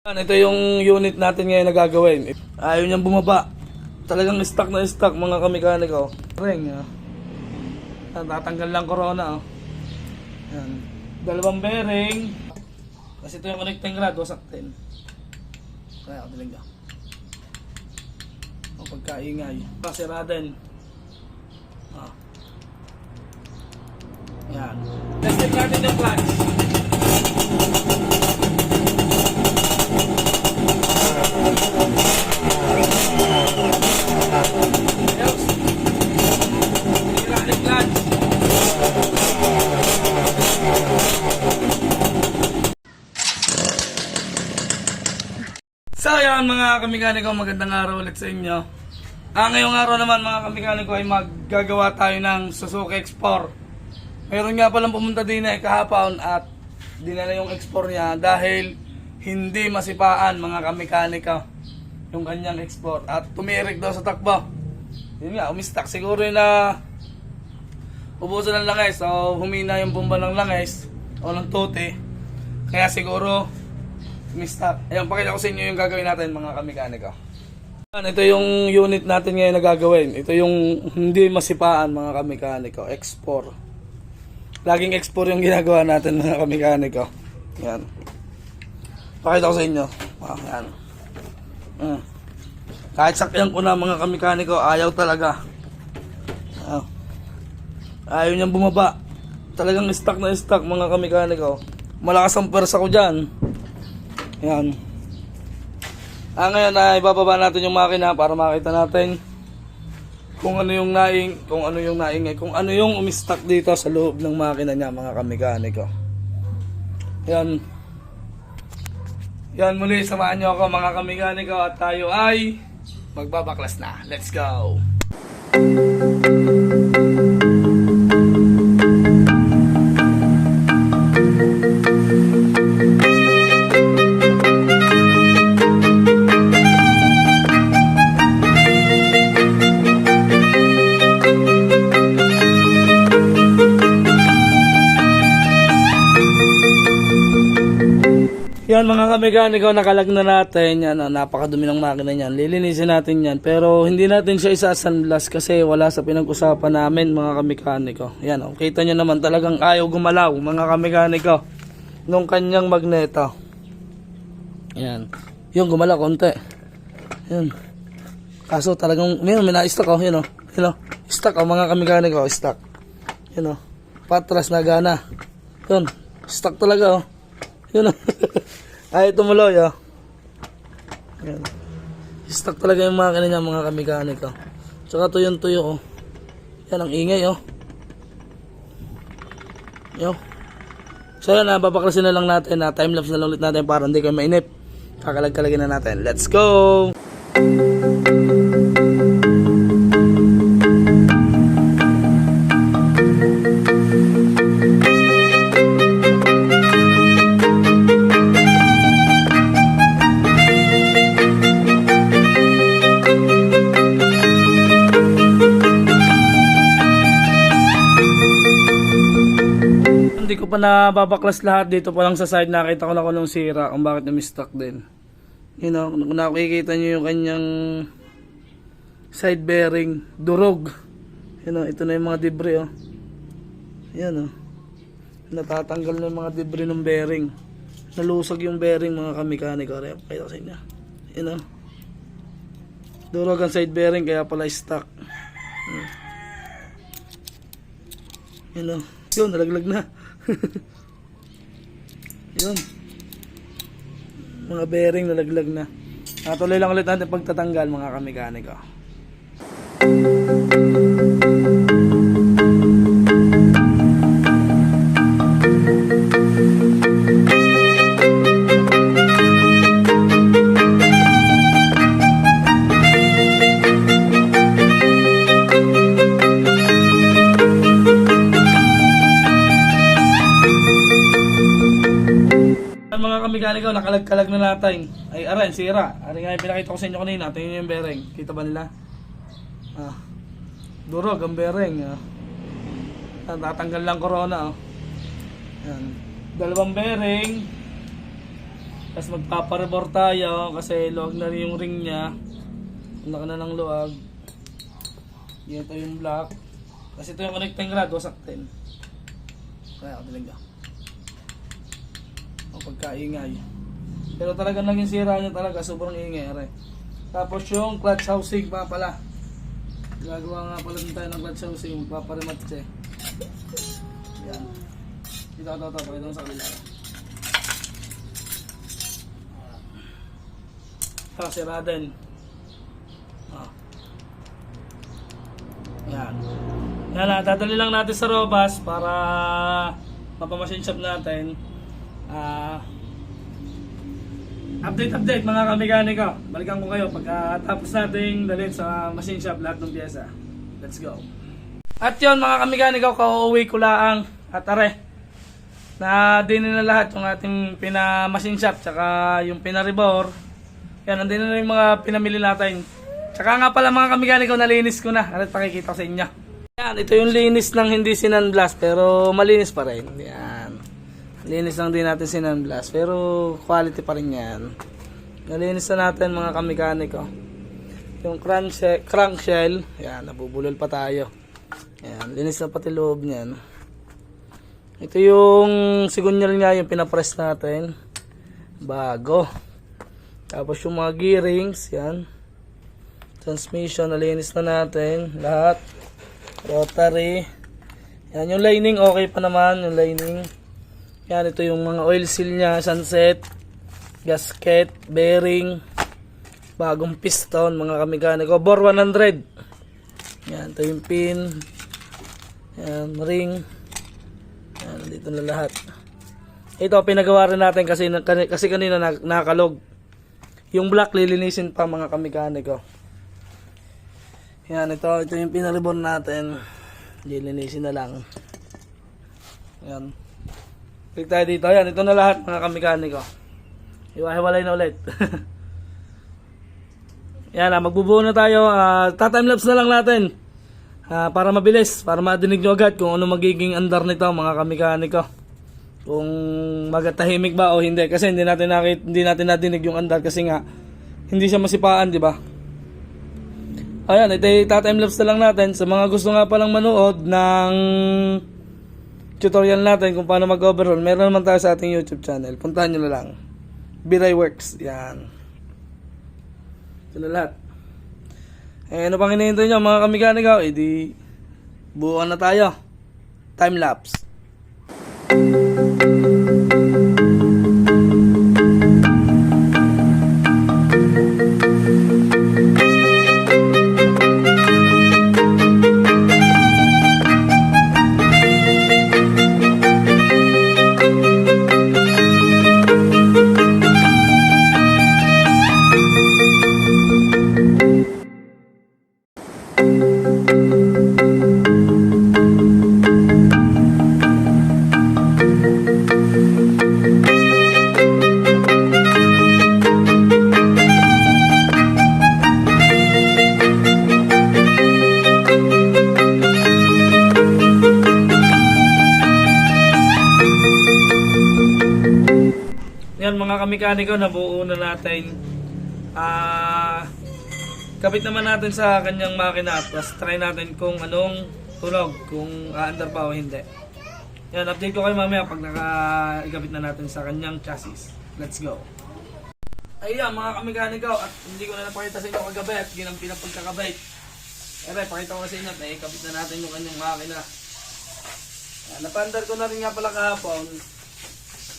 Ito yung unit natin ngayon na gagawin. Ayaw niyang bumaba. Talagang stock na stock mga kamekaniko. Ring, tatanggal lang corona. Yan. Dalawang bearing. Kasi ito yung connecting rod, wasak din. Kaya ako dilig. Ang pagkaingay. Pasira din. Yan. Testing natin yung clutch. So yan mga kamekaniko, magandang araw ulit sa inyo. Ngayong araw naman mga kamekaniko ay maggagawa tayo ng Suzuki X4. Meron nga palang pumunta din na kahapon at dinala yung X4 niya dahil hindi masipaan mga kamekaniko yung kanyang X4 at tumirik daw sa takbo. Yun nga, umistak siguro na ubusan ng langis o humina yung bomba ng langis o ng tote. Kaya siguro umistak. Ayan, pakita ko sa inyo yung gagawin natin mga kamekaniko. Ito yung unit natin ngayon na gagawin. Ito yung hindi masipaan mga kamekaniko, X4. Laging X4 yung ginagawa natin mga kamekaniko. Yan. Pakita ko sa inyo. Yan. Kahit sakyan ko na mga kamekaniko, ayaw talaga. Ayaw niyang bumaba. Talagang stock na stock mga kamekaniko. Malakas ang pwersa ko dyan. Yan. Ngayon ay ibababa natin yung makina para makita natin kung ano yung naingay, kung ano yung umistak dito sa loob ng makina niya mga kamekaniko. Yan. Yan, muli samahan niyo ako mga kamekaniko at tayo ay magbabaklas na. Let's go! Yan mga kamekaniko, nakalag na natin. Yan, napakadumi ng makina niyan. Lilinisin natin yan. Pero hindi natin siya isa-sunblast kasi wala sa pinag-usapan namin mga kamekaniko. Yan, kita nyo naman talagang ayaw gumalaw mga kamekaniko nung kanyang magneto. Yan. Yung gumalaw konti. Yan. Kaso talagang, yun, may na-stock yun Yun stock mga kamekaniko, stock. Yun patras na gana. Yun, stock talaga Yun ay tumuloy Yan. Stock talaga yung makina niya mga kamekaniko. Tsaka tuyong-tuyo Yan ang ingay Yo. So yan, babaklasin na lang natin time-lapse na lang ulit natin para hindi kayo mainip. Kakalag-kalagin na natin. Let's go! Hindi ko pa nababaklas lahat dito pa lang sa side. Nakita ko na kung anong sira, kung bakit na-mistock din. Kung nakikita nyo yung kanyang side bearing, durog. Ito na yung mga debris Yan natatanggal na yung mga debris ng bearing. Nalusag yung bearing mga kamekaniko. Pakita ko sa inyo. Durog ang side bearing kaya pala stuck. Yun, nalaglag na. Yun. Mga bearing nalaglag na. Natuloy lang ulit natin pagtatanggal mga kamekaniko. Mga kamekaniko, nakalag-kalag na natin. Ay, aray, sira. Aray nga yung pinakita ko sa inyo kanina. Tingnan yung bearing. Kita ba nila? Durog ang bearing. Tatanggal lang corona. Yan. Dalawang bearing. Tapos magpaparebor tayo kasi luwag na rin yung ring niya. Ang laki na ng luwag. Ito yung black. Kasi ito yung connecting rod, wasak din. Kaya ako talaga. Ang pagkaingay. Pero talagang naging sira niya talaga, sobrang ingay. Are. Tapos yung clutch housing pa pala. Gagawa nga pala din tayo ng clutch housing, magpaparematch eh. Yan. Dito ito, pakita mo sa kabila. Sira din. Yan. Yan na, dadali lang natin sa Robas para mapamachine shop natin. Update mga kamikaniko. Balikan ko kayo pagkatapos nating dalhin sa machine shop lahat ng pyesa. Let's go. At yun mga kamikaniko, kauuwi ko lang at are na din na lahat yung ating pina-machine shop tsaka yung pina-rebor. Yan, nandun na yung mga pinamili natin. Tsaka nga pala mga kamikaniko, nalinis ko na. At pakikita ko sa inyo. Yan, ito yung linis ng hindi sinunblast pero malinis pa rin. Yan. Linis lang din natin sinunblast pero quality pa rin yan. Nalinis na natin mga kamikaniko. Yung crankshell, yan, nabubulol pa tayo. Yan, linis na pati loob niyan. Ito yung sigunyal niya, yung pinapress natin. Bago. Tapos yung mga gearings, yan. Transmission, nalinis na natin. Lahat. Rotary. Yan, yung lining, okay pa naman. Yung lining. Yan, ito yung mga oil seal niya. Sunset. Gasket. Bearing. Bagong piston, mga kamikaniko. Bore 100. Yan, ito yung pin. Yan, ring. Yan, dito na lahat. Ito, pinagawa rin natin kasi kanina nakakalog. Yung black lilinisin pa mga kamikaniko. Yan, ito yung pinaribon natin. Lilinisin na lang. Yan. Click tayo dito. Yan, ito na lahat mga kamikaniko. Iwahiwalay na ulit. Yan, magbubuo na tayo. Timelapse na lang natin. Para mabilis. Para madinig nyo agad kung ano magiging andar nito mga kamikaniko. Kung magatahimik ba o hindi. Kasi hindi natin nadinig yung andar kasi nga hindi siya masipaan, di ba? Ayan, ito timelapse na lang natin. Sa mga gusto nga palang manood ng tutorial natin kung paano mag-overhaul, meron naman tayo sa ating YouTube channel. Puntahan nyo na lang. Biray Works. Yan. Ito na lahat. Ano pang hinihintay nyo mga kamikaniko? Di buuan na tayo. Timelapse. Yan mga kamikaniko, nabuo na natin. Kapit naman natin sa kanyang makina at try natin kung anong tunog, kung aandar pa o hindi. Yan, update ko kayo mamaya pag naka-ikabit na natin sa kanyang chassis. Let's go. Ayan mga kamikaniko, at hindi ko na napakita sa inyo kagabi at ginampi na pagkakabit. Pakita ko sa inyo at naikabit na natin yung kanyang makina. Napandar ko na rin nga pala kahapon.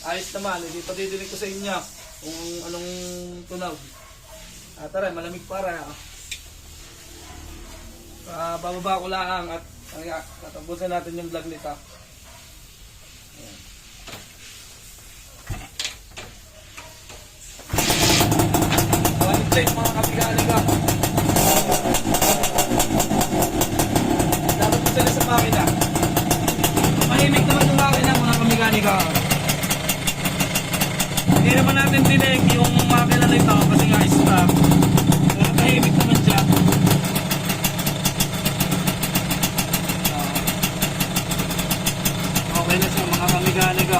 Ayos naman, hindi pa didinig ko sa inyo kung anong tunog. Tara, malamig para. Bababa ko lang at tatapusin natin yung vlog nito. Ayan. One plate mga kapigaling. Dapat ko sila sa makina. Mahimik naman yung makina mga kamigaling. Hindi naman natin dinig yung makina nito kasi nga stock. Pero tahimik naman siya. Okay na siya mga kamikaniko.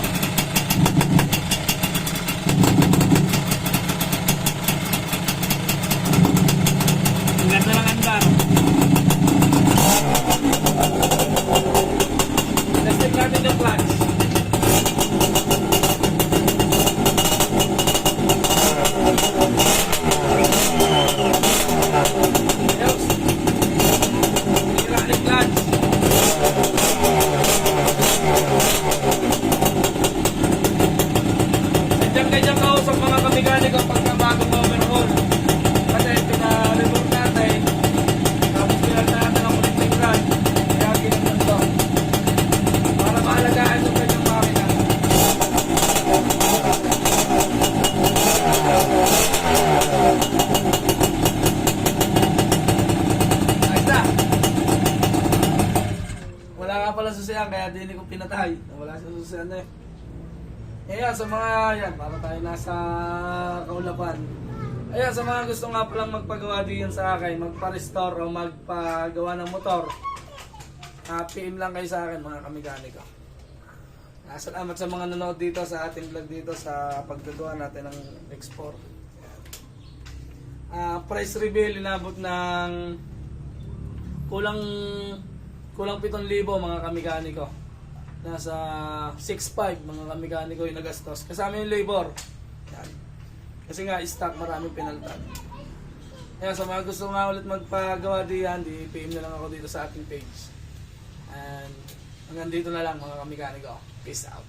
Ayos. Hydraulic clutch. Sadyang-sadyang kausap mga kamekaniko pagka bagong overhaul. Kasi pinareport natin, tapos pinagta natin ang connecting rod. Kaya ginagdan to. Para maalagaan yung kanyang makina. Ayos na. Wala nga pala susiyan kaya din ko pinatay. Wala sa susiyan na eh. Ayan, sa mga yan, para tayo nasa kaulapan. Ayan, sa mga gusto nga palang magpagawa din sa akin, magpa-restore o magpagawa ng motor, PM lang kayo sa akin mga kamekaniko. Salamat sa mga nanood dito sa ating vlog dito sa paggagawa natin ng export. Price reveal inabot ng kulang 7,000 mga kamekaniko. Nasa 6,500 mga kamekaniko yung nagastos. Kasama yung labor. Yan. Kasi nga stock maraming pinaltan. Ayan, sa mga gusto nga ulit magpagawa diyan, di PM na lang ako dito sa ating page. And hanggang dito na lang mga kamekaniko. Peace out.